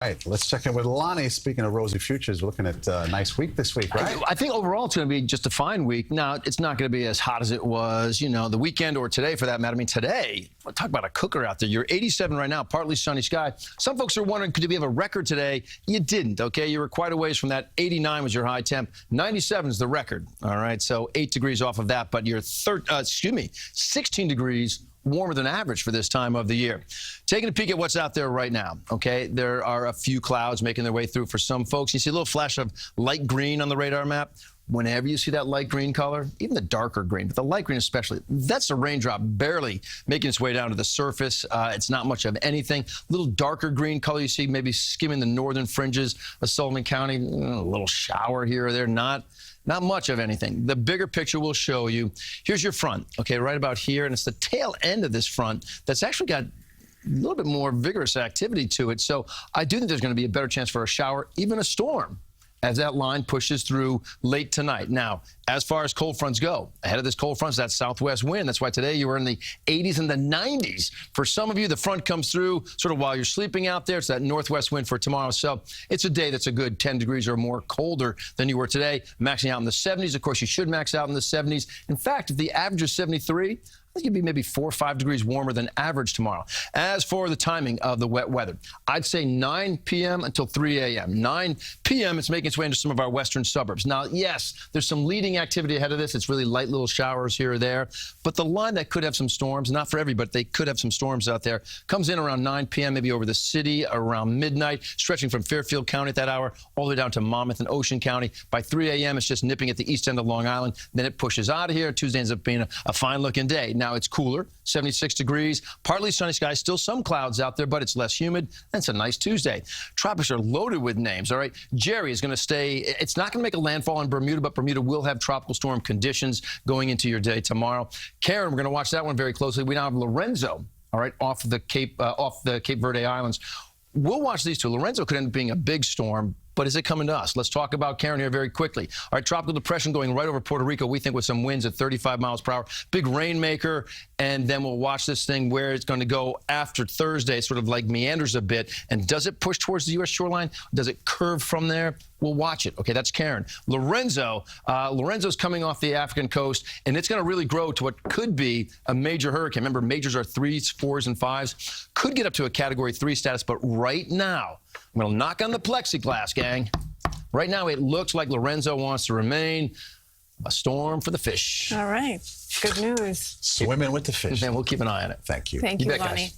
All right, let's check in with Lonnie. Speaking of rosy futures, we're looking at a nice week this week, right? I think overall it's going to be just a fine week. Now, it's not going to be as hot as it was, the weekend or today for that matter. I mean, today, talk about a cooker out there. You're 87 right now, partly sunny sky. Some folks are wondering, could we have a record today? You didn't, okay? You were quite a ways from that. 89 was your high temp. 97 is the record, all right? So 8 degrees off of that, but you're 16 degrees warmer than average for this time of the year. Taking a peek at what's out there right now, okay? There are a few clouds making their way through for some folks. You see a little flash of light green on the radar map. Whenever you see that light green color, even the darker green, but the light green especially, that's a raindrop barely making its way down to the surface. It's not much of anything. A little darker green color you see maybe skimming the northern fringes of Sullivan County. A little shower here or there, not much of anything. The bigger picture will show you. Here's your front, okay, right about here, and it's the tail end of this front that's actually got a little bit more vigorous activity to it. So I do think there's going to be a better chance for a shower, even a storm, as that line pushes through late tonight. Now, as far as cold fronts go, ahead of this cold front is that southwest wind. That's why today you were in the 80s and the 90s. For some of you, the front comes through sort of while you're sleeping out there. It's that northwest wind for tomorrow. So it's a day that's a good 10 degrees or more colder than you were today, maxing out in the 70s. Of course, you should max out in the 70s. In fact, if the average is 73, I think it'd be maybe 4 or 5 degrees warmer than average tomorrow. As for the timing of the wet weather, I'd say 9 p.m. until 3 a.m. 9 p.m., it's making its way into some of our western suburbs. Now, yes, there's some leading activity ahead of this. It's really light little showers here or there. But the line that could have some storms, not for everybody, but they could have some storms out there, comes in around 9 p.m., maybe over the city around midnight, stretching from Fairfield County at that hour all the way down to Monmouth and Ocean County. By 3 a.m., it's just nipping at the east end of Long Island. Then it pushes out of here. Tuesday ends up being a fine-looking day. Now, it's cooler, 76 degrees, partly sunny skies, still some clouds out there, but it's less humid, and it's a nice Tuesday. Tropics are loaded with names, all right? Jerry is going to stay, it's not going to make a landfall in Bermuda, but Bermuda will have tropical storm conditions going into your day tomorrow. Karen, we're going to watch that one very closely. We now have Lorenzo, all right, off the Cape Verde Islands. We'll watch these two. Lorenzo could end up being a big storm, but is it coming to us? Let's talk about Karen here very quickly. All right, tropical depression going right over Puerto Rico, we think, with some winds at 35 miles per hour. Big rainmaker, and then we'll watch this thing where it's going to go after Thursday. It sort of like meanders a bit. And does it push towards the U.S. shoreline? Does it curve from there? We'll watch it. Okay, that's Karen. Lorenzo's coming off the African coast, and it's going to really grow to what could be a major hurricane. Remember, majors are 3s, 4s, and 5s. Could get up to a Category 3 status, but right now, I'm going to knock on the plexiglass, gang. Right now, it looks like Lorenzo wants to remain a storm for the fish. All right. Good news. Swimming with the fish. And we'll keep an eye on it. Thank you. Thank you, Lonnie.